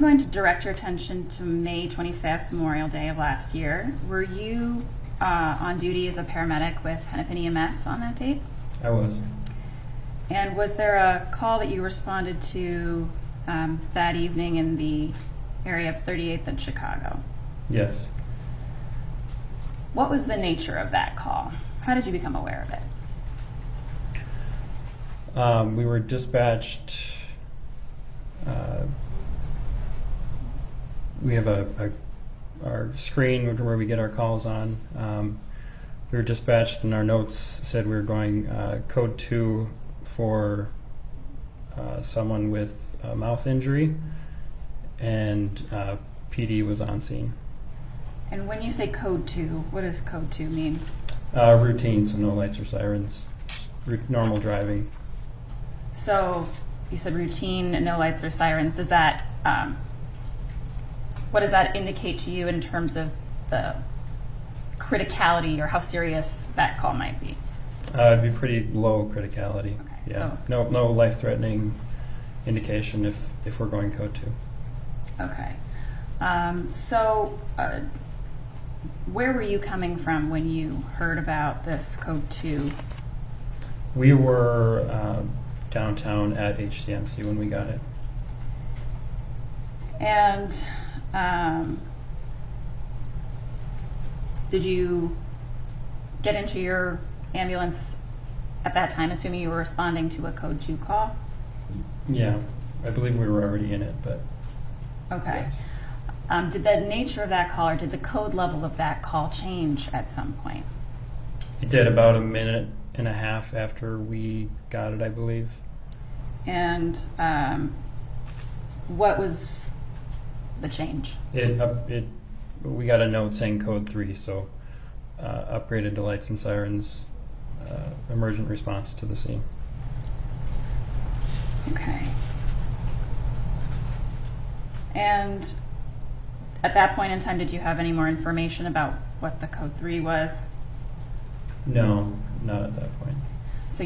I'm going to direct your attention to May 25th, Memorial Day of last year. Were you on duty as a paramedic with Hennepin EMS on that date? I was. And was there a call that you responded to that evening in the area of 38th and Chicago? Yes. What was the nature of that call? How did you become aware of it? We were dispatched. We have our screen where we get our calls on. We were dispatched, and our notes said we were going code 2 for someone with a mouth injury, and PD was on scene. And when you say code 2, what does code 2 mean? Routine, so no lights or sirens, normal driving. So you said routine, no lights or sirens. Does that, what does that indicate to you in terms of the criticality or how serious that call might be? It'd be pretty low criticality. Okay, Yeah. so No life-threatening indication if we're going code 2. okay. Where were you coming from when you heard about this code 2? We were downtown at HCMC when we got it. And did you get into your ambulance at that time, assuming you were responding to a code 2 call? Yeah, I believe we were already in it, but Okay. yes. Did the nature of that call or did the code level of that call change at some point? It did about a minute and a half after we got it, I believe. And what was the change? We got a note saying code 3, so upgraded to lights and sirens, emergent response to the scene. Okay. And at that point in time, did you have any more information about what the code 3 was? No, not at that point. So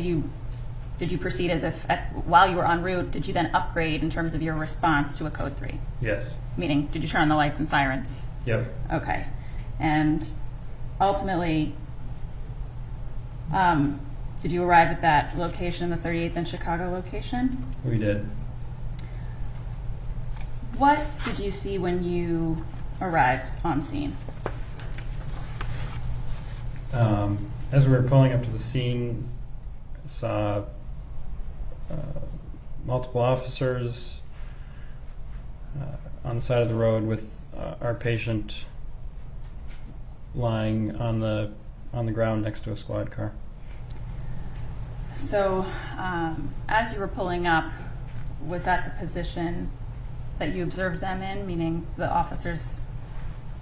did you proceed as if, while you were en route, did you then upgrade in terms of your response to a code 3? Yes. Meaning, did you turn on the lights and sirens? Yep. Okay. And ultimately, did you arrive at that location, the 38th and Chicago location? We did. What did you see when you arrived on scene? As we were pulling up to the scene, saw multiple officers on the side of the road with our patient lying on the ground next to a squad car. So, as you were pulling up, was that the position that you observed them in, meaning the officers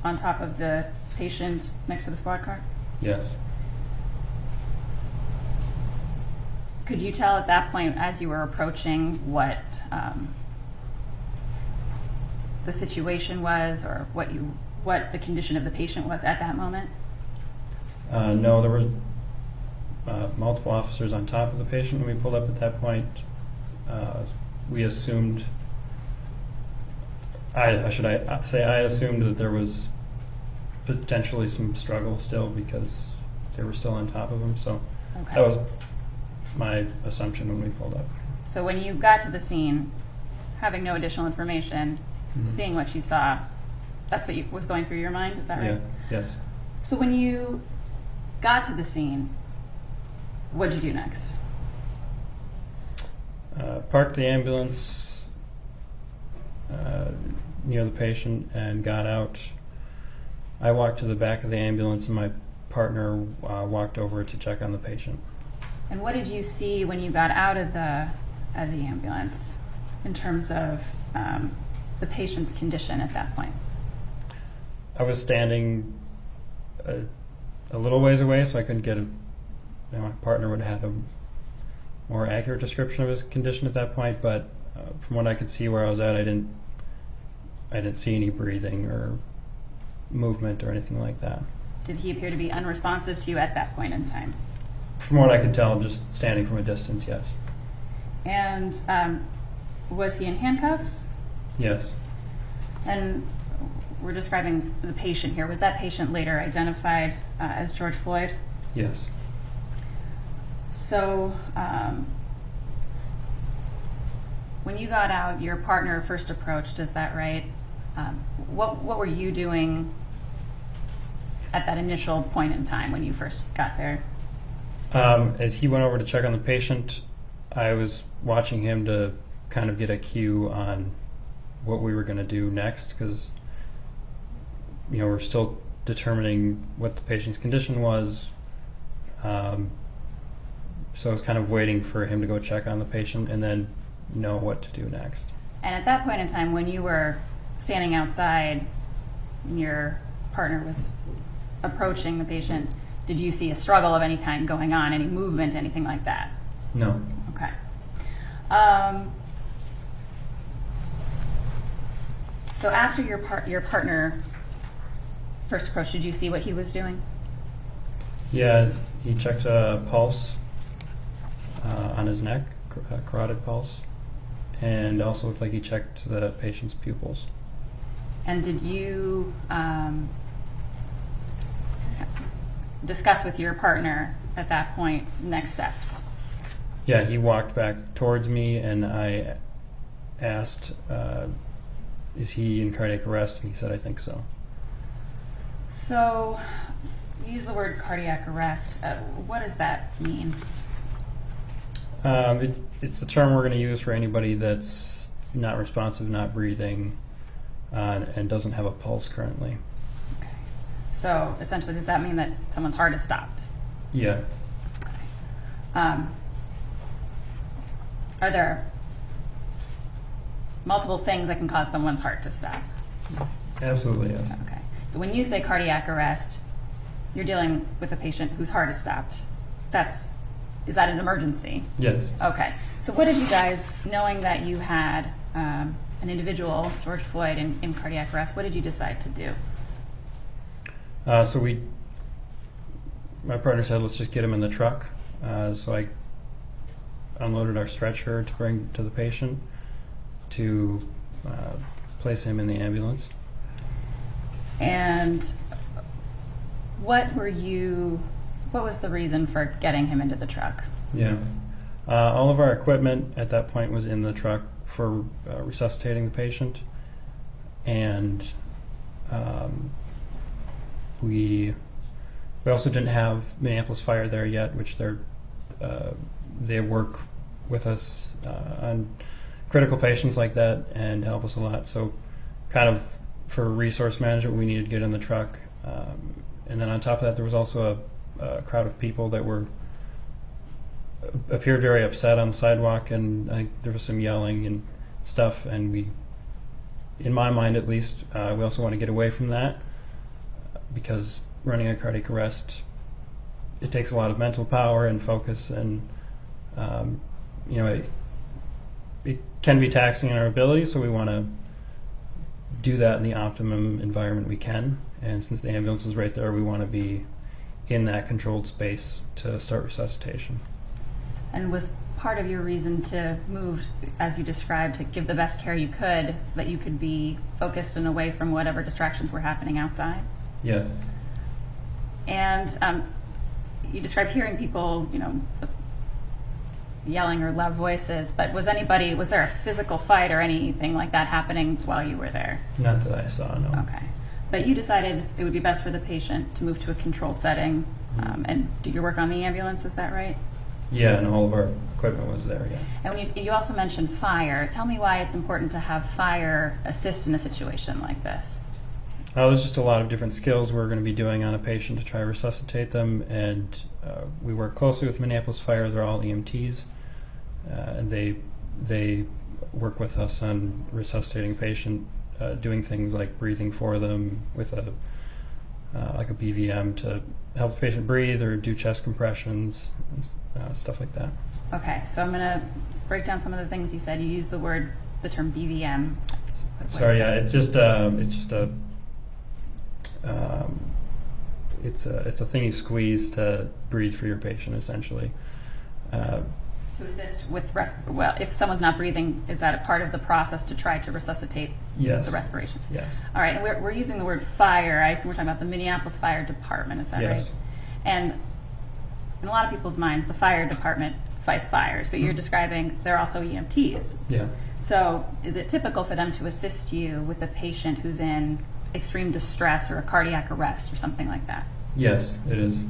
on top of the patient next to the squad car? Yes. Could you tell at that point, as you were approaching, what the situation was, or what the condition of the patient was at that moment? No, there was multiple officers on top of the patient when we pulled up at that point. We assumed, I assumed that there was potentially some struggle still because they were still on top of him. So Okay. that was my assumption when we pulled up. So when you got to the scene, having no additional information, Mhm. seeing what you saw, that's what was going through your mind, is that right? Yeah. Yes. So when you got to the scene, what did you do next? Parked the ambulance near the patient and got out. I walked to the back of the ambulance and my partner walked over to check on the patient. And what did you see when you got out of the ambulance in terms of the patient's condition at that point? I was standing a little ways away, so I couldn't get my partner would have had a more accurate description of his condition at that point, but from what I could see where I was at, I didn't see any breathing or movement or anything like that. Did he appear to be unresponsive to you at that point in time? From what I could tell, just standing from a distance, yes. And was he in handcuffs? Yes. And we're describing the patient here. Was that patient later identified as George Floyd? Yes. So when you got out, your partner first approached, is that right? What were you doing at that initial point in time when you first got there? As he went over to check on the patient, I was watching him to kind of get a cue on what we were going to do next, because we're still determining what the patient's condition was. So I was kind of waiting for him to go check on the patient and then know what to do next. And at that point in time, when you were standing outside and your partner was approaching the patient, did you see a struggle of any kind going on, any movement, anything like that? No. Okay. So after your partner first approached, did you see what he was doing? Yeah, he checked a pulse on his neck, a carotid pulse, and also looked like he checked the patient's pupils. And did you discuss with your partner at that point next steps? Yeah, he walked back towards me, and I asked, is he in cardiac arrest? And he said, I think so. So, you use the word cardiac arrest. What does that mean? It's the term we're going to use for anybody that's not responsive, not breathing, and doesn't have a pulse currently. Okay. So, essentially, does that mean that someone's heart is stopped? Yeah. Okay. Are there multiple things that can cause someone's heart to stop? Absolutely, yes. Okay. So when you say cardiac arrest, you're dealing with a patient whose heart is stopped. Is that an emergency? Yes. Okay. So what did you guys, knowing that you had an individual, George Floyd, in cardiac arrest, what did you decide to do? My partner said, let's just get him in the truck. So I unloaded our stretcher to bring to the patient to place him in the ambulance. And what was the reason for getting him into the truck? Yeah. All of our equipment at that point was in the truck for resuscitating the patient. And we also didn't have Minneapolis Fire there yet, which they work with us on critical patients like that and help us a lot. So kind of for resource management, we needed to get in the truck. And then on top of that, there was also a crowd of people that appeared very upset on the sidewalk, and I think there was some yelling and stuff, and we, in my mind at least, we also want to get away from that, because running a cardiac arrest, it takes a lot of mental power and focus, and it can be taxing on our ability, so we want to do that in the optimum environment we can. And since the ambulance is right there, we want to be in that controlled space to start resuscitation. And was part of your reason to move, as you described, to give the best care you could so that you could be focused and away from whatever distractions were happening outside? Yeah. And you described hearing people, with yelling or loud voices, but was there a physical fight or anything like that happening while you were there? Not that I saw, no. Okay. But you decided it would be best for the patient to move to a controlled setting and do your work on the ambulance, is that right? Yeah, and all of our equipment was there, yeah. And when you also mentioned fire. Tell me why it's important to have fire assist in a situation like this. There's just a lot of different skills we're going to be doing on a patient to try to resuscitate them, and we work closely with Minneapolis Fire. They're all EMTs, and they work with us on resuscitating a patient, doing things like breathing for them with like a BVM to help the patient breathe, or do chest compressions and stuff like that. Okay, so I'm going to break down some of the things you said. You used the term BVM. Sorry, yeah, it's a thing you squeeze to breathe for your patient, essentially. To assist with well, if someone's not breathing, is that a part of the process to try to resuscitate Yes. the respirations? Yes. All right, and we're using the word fire. I assume we're talking about the Minneapolis Fire Department, is that Yes. right? And in a lot of people's minds, the fire department fights fires, but you're describing they're also EMTs. Yeah. So is it typical for them to assist you with a patient who's in extreme distress or a cardiac arrest or something like that? Yes, it is.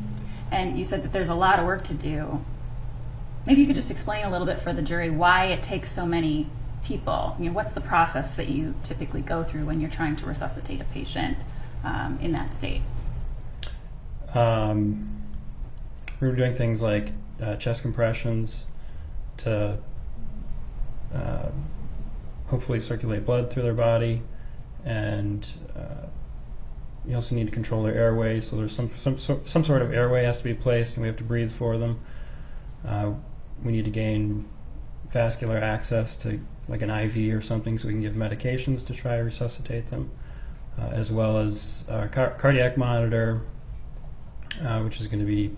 And you said that there's a lot of work to do. Maybe you could just explain a little bit for the jury why it takes so many people. You know, what's the process that you typically go through when you're trying to resuscitate a patient in that state? We're doing things like chest compressions to hopefully circulate blood through their body, and you also need to control their airway. So there's some sort of airway has to be placed, and we have to breathe for them. We need to gain vascular access to like an IV or something so we can give medications to try to resuscitate them, as well as cardiac monitor, which is going to be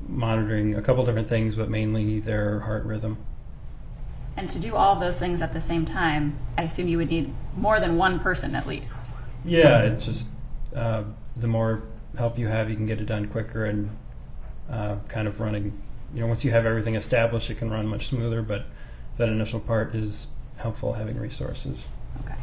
monitoring a couple different things, but mainly their heart rhythm. And to do all of those things at the same time, I assume you would need more than one person at least. Yeah, it's just the more help you have, you can get it done quicker and kind of running. You know, once you have everything established, it can run much smoother, but that initial part is helpful, having resources. Okay.